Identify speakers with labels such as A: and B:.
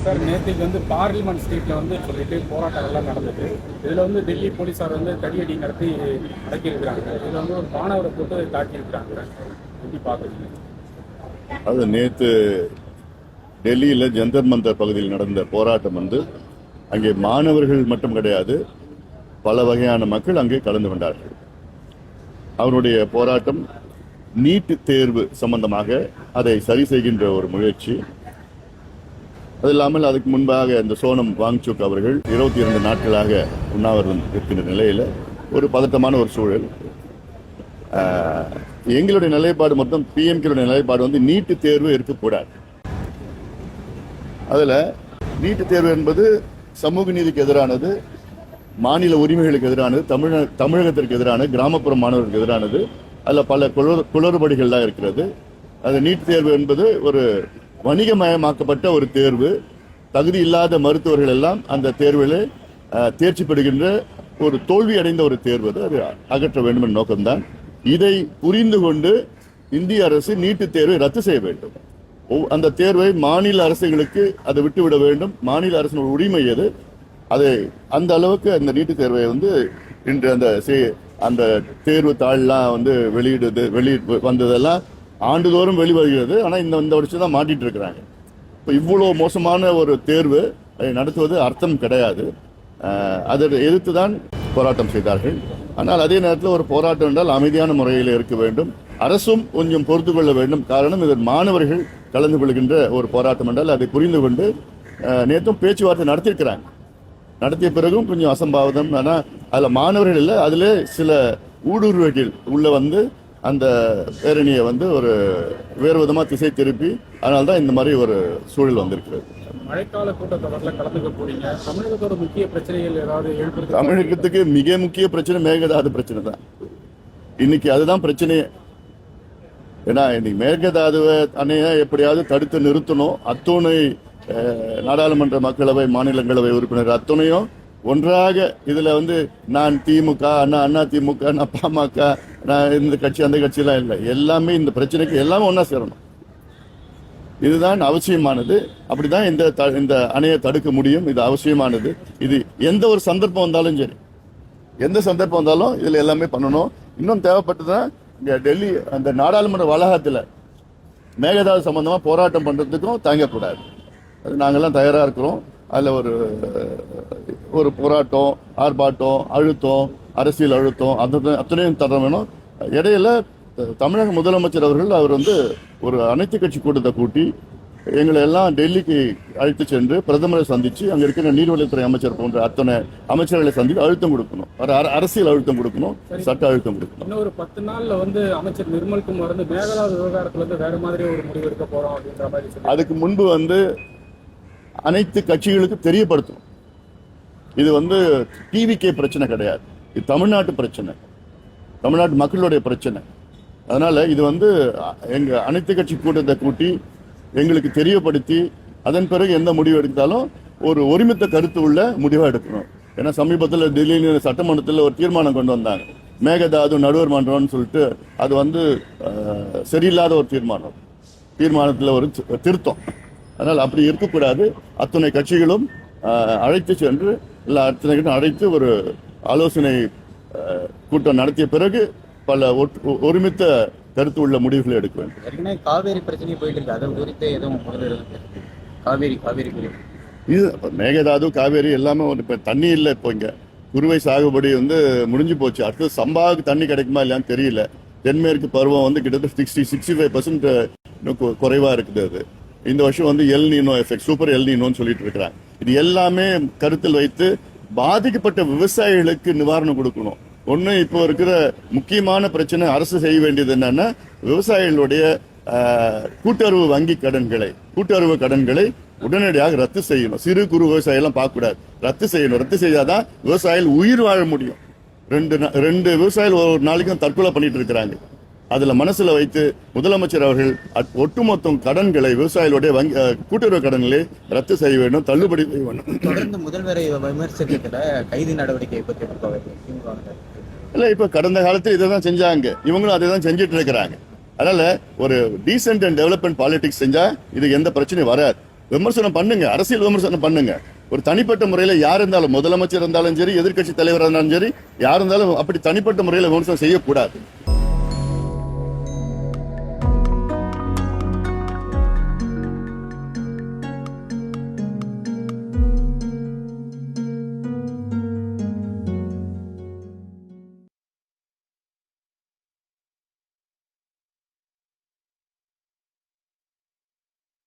A: Sir நேற்றுக்கு வந்து parliament ஸ்ட்ரீட்ல வந்து சொல்லிட்டு போராட்டம் எல்லாம் நடந்தது. இதுல வந்து டெல்லி போலீஸார் வந்து தடியடி நடத்தி அடக்கியிருக்கிறாங்க. இதுல வந்து ஒரு மாணவரை போட்டு தாக்கியிருக்கிறாங்க. எப்படி பாக்குறீங்க?
B: அது நேற்று டெல்லியில ஜந்தர் மந்தர் பகுதியில் நடந்த போராட்டம் வந்து அங்கே மாணவர்கள் மட்டும் கிடையாது, பல வகையான மக்கள் அங்கே கலந்து கொண்டார்கள். அவருடைய போராட்டம் நீட் தேர்வு சம்பந்தமாக அதை சரி செய்கின்ற ஒரு முயற்சி. அது இல்லாமல் அதுக்கு முன்பாக இந்த சோனம் வாங்சுக் அவர்கள் 22 நாட்களாக உண்ணாவிரதம் இருக்கின்ற நிலையில் ஒரு பதட்டமான ஒரு சூழல். எங்களுடைய நிலைப்பாடு மொத்தம் பிஎம்கேடைய நிலைப்பாடு வந்து நீட்டு தேர்வு இருக்கக்கூடாது. அதில் நீட்டு தேர்வு என்பது சமூக நீதிக்கு எதிரானது, மாநில உரிமைகளுக்கு எதிரானது, தமிழகத்திற்கு எதிரானது, கிராமப்புற மாணவர்களுக்கு எதிரானது. அதில் பல குளறுபடிகள்லாம் இருக்கிறது. அது நீட் தேர்வு என்பது ஒரு வணிகமயமாக்கப்பட்ட ஒரு தேர்வு. தகுதி இல்லாத மருத்துவர்கள் எல்லாம் அந்த தேர்வில் தேர்ச்சி பெறுகின்ற ஒரு தோல்வி அடைந்த ஒரு தேர்வு. அது அகற்ற வேண்டும் என்ற நோக்கம்தான். இதை புரிந்து கொண்டு இந்திய அரசு நீட்டு தேர்வை ரத்து செய்ய வேண்டும். அந்த தேர்வை மாநில அரசுகளுக்கு அதை விட்டுவிட வேண்டும். மாநில அரசின் உரிமை எது, அதை அந்த அளவுக்கு அந்த நீட்டு தேர்வை வந்து இன்று அந்த தேர்வு தாள்லாம் வந்து வெளியிட்டு வந்ததெல்லாம் ஆண்டுதோறும் வெளிவருகிறது. ஆனால் இந்த வருஷம் தான் மாட்டிட்டு இருக்கிறாங்க. இப்போ இவ்வளோ மோசமான ஒரு தேர்வு அதை நடத்துவது அர்த்தம் கிடையாது. அதை எதிர்த்து தான் போராட்டம் செய்தார்கள். ஆனால் அதே நேரத்தில் ஒரு போராட்டம் என்றால் அமைதியான முறையில் இருக்க வேண்டும். அரசும் கொஞ்சம் பொறுத்து கொள்ள வேண்டும். காரணம், இதில் மாணவர்கள் கலந்து கொள்கின்ற ஒரு போராட்டம் என்றால் அதை புரிந்து கொண்டு நேற்றும் பேச்சுவார்த்தை நடத்தியிருக்கிறாங்க. நடத்திய பிறகும் கொஞ்சம் அசம்பாவிதம். ஆனால் அதில் மாணவர்கள் இல்லை, அதில் சில ஊடுருவர்கள் உள்ள வந்து அந்த பேரணியை வந்து ஒரு வேறு விதமாக திசை திருப்பி, அதனால்தான் இந்த மாதிரி ஒரு சூழல் வந்திருக்கிறது.
A: மழைக்கால கூட்டத்தொடரில் கலந்துக்க போறீங்க. தமிழகத்தோட முக்கிய பிரச்சனைகள் ஏதாவது எழுப்புறது?
B: தமிழகத்துக்கு மிக முக்கிய பிரச்சனை மேகதாது பிரச்சனை தான். இன்னைக்கு அதுதான் பிரச்சனையே. ஏன்னா இன்னைக்கு மேகதாதுவை அணையை எப்படியாவது தடுத்து நிறுத்தணும். அத்துணை நாடாளுமன்ற மக்களவை மாநிலங்களவை உறுப்பினர் அத்துணையும் ஒன்றாக இதுல வந்து நான் திமுக, அண்ணா திமுக, நான் பாமக, நான் இந்த கட்சி அந்த கட்சியெல்லாம் இல்லை, எல்லாமே இந்த பிரச்சனைக்கு எல்லாமே ஒன்னா சேரணும். இதுதான் அவசியமானது. அப்படிதான் இந்த அணையை தடுக்க முடியும். இது அவசியமானது. இது எந்த ஒரு சந்தர்ப்பம் வந்தாலும் சரி, எந்த சந்தர்ப்பம் வந்தாலும் இதுல எல்லாமே பண்ணணும். இன்னும் தேவைப்பட்டதுதான் இங்க டெல்லி அந்த நாடாளுமன்ற வளாகத்தில் மேகதாது சம்பந்தமா போராட்டம் பண்றதுக்கும் தயங்கக்கூடாது. அது நாங்கெல்லாம் தயாரா இருக்கிறோம். அதுல ஒரு போராட்டம், ஆர்ப்பாட்டம், அழுத்தம், அரசியல் அழுத்தம் அத்தனையும் தர வேணும். இடையில தமிழக முதலமைச்சர் அவர் வந்து ஒரு அனைத்து கட்சி கூட்டத்தை கூட்டி எங்களை எல்லாம் டெல்லிக்கு அழைத்து சென்று பிரதமரை சந்திச்சு அங்க இருக்கிற நீர்வளத்துறை அமைச்சர் போன்ற அத்தனை அமைச்சர்களை சந்தித்து அழுத்தம் கொடுக்கணும். அரசியல் அழுத்தம் கொடுக்கணும், சட்ட அழுத்தம் கொடுக்கணும்.
A: இன்னொரு 10 நாள்ல வந்து அமைச்சர் நிர்மல்குமார் வந்து மேகதாது விவகாரத்துல வந்து வேற மாதிரி ஒரு முடிவு எடுக்க போறோம் அப்படின்ற மாதிரி
B: அதுக்கு முன்பு வந்து அனைத்து கட்சிகளுக்கு தெரியப்படுத்தணும். இது வந்து டிவிகே பிரச்சனை கிடையாது, இது தமிழ்நாட்டு பிரச்சனை, தமிழ்நாட்டு மக்களுடைய பிரச்சனை. அதனால இது வந்து எங்க அனைத்து கட்சி கூட்டத்தை கூட்டி எங்களுக்கு தெரியப்படுத்தி அதன் பிறகு எந்த முடிவு எடுத்தாலும் ஒரு ஒருமித்த கருத்து உள்ள முடிவா எடுக்கணும். ஏன்னா சமீபத்தில் டெல்லியில் சட்டமன்றத்தில் ஒரு தீர்மானம் கொண்டு வந்தாங்க, மேகதாது நடுவர் மன்றம்னு சொல்லிட்டு. அது வந்து சரியில்லாத ஒரு தீர்மானத்தில் ஒரு திருத்தம். அதனால் அப்படி இருக்கக்கூடாது. அத்தனை கட்சிகளும் அழைத்து சென்று அத்தனை அழைத்து ஒரு ஆலோசனை கூட்டம் நடத்திய பிறகு பல ஒருமித்த கருத்து உள்ள முடிவுகளை எடுக்க வேண்டும்.
A: ஏற்கனவே காவேரி பிரச்சனை போயிட்டு இருக்கு, அதை குறித்து எதுவும் காவேரி
B: இது மேகதாது காவேரி எல்லாமே இப்ப தண்ணி இல்லை. இப்போ இங்க குறுவை சாகுபடி வந்து முடிஞ்சு போச்சு. அடுத்தது சம்பாவுக்கு தண்ணி கிடைக்குமா இல்லையான்னு தெரியல. தென்மேற்கு பருவம் வந்து கிட்டத்தட்ட 65% குறைவா இருக்குது. அது இந்த வருஷம் வந்து El Nino effect, super El நீனோன்னு சொல்லிட்டு இருக்கிறாங்க. இது எல்லாமே கருத்தில் வைத்து பாதிக்கப்பட்ட விவசாயிகளுக்கு நிவாரணம் கொடுக்கணும். ஒண்ணு இப்போ இருக்கிற முக்கியமான பிரச்சனை அரசு செய்ய வேண்டியது என்னன்னா, விவசாயிகளுடைய கூட்டுறவு வங்கி கூட்டுறவு கடன்களை உடனடியாக ரத்து செய்யணும். சிறு குறு விவசாயிகள் பார்க்க கூடாது, ரத்து செய்யணும். ரத்து செய்தாதான் விவசாயிகள் உயிர் வாழ முடியும். ரெண்டு விவசாயிகள் ஒரு நாளைக்கும் தற்கொலை பண்ணிட்டு இருக்கிறாங்க. அதுல மனசுல வைத்து முதலமைச்சர் அவர்கள் ஒட்டுமொத்த கடன்களை விவசாயிகளுடைய கூட்டுறவு கடன்களை ரத்து செய்ய வேண்டும், தள்ளுபடி செய்ய வேண்டும்.
C: தொடர்ந்து முதல்வரை விமர்சிக்கிறதுல கைது நடவடிக்கை பற்றி
B: இல்ல, இப்ப கடந்த காலத்தில் இதை தான் செஞ்சாங்க, இவங்களும் அதை தான் செஞ்சுட்டு இருக்கிறாங்க. அதனால ஒரு டீசென்ட் அண்ட் டெவலப்மெண்ட் பாலிடிக்ஸ் செஞ்சா இது எந்த பிரச்சனையும் வராது. விமர்சனம் பண்ணுங்க, அரசியல் விமர்சனம் பண்ணுங்க. ஒரு தனிப்பட்ட முறையில் யார் இருந்தாலும், முதலமைச்சர் இருந்தாலும் சரி, எதிர்க்கட்சி தலைவராக இருந்தாலும் சரி, யார் இருந்தாலும் அப்படி தனிப்பட்ட முறையில் விமர்சனம் செய்யக்கூடாது.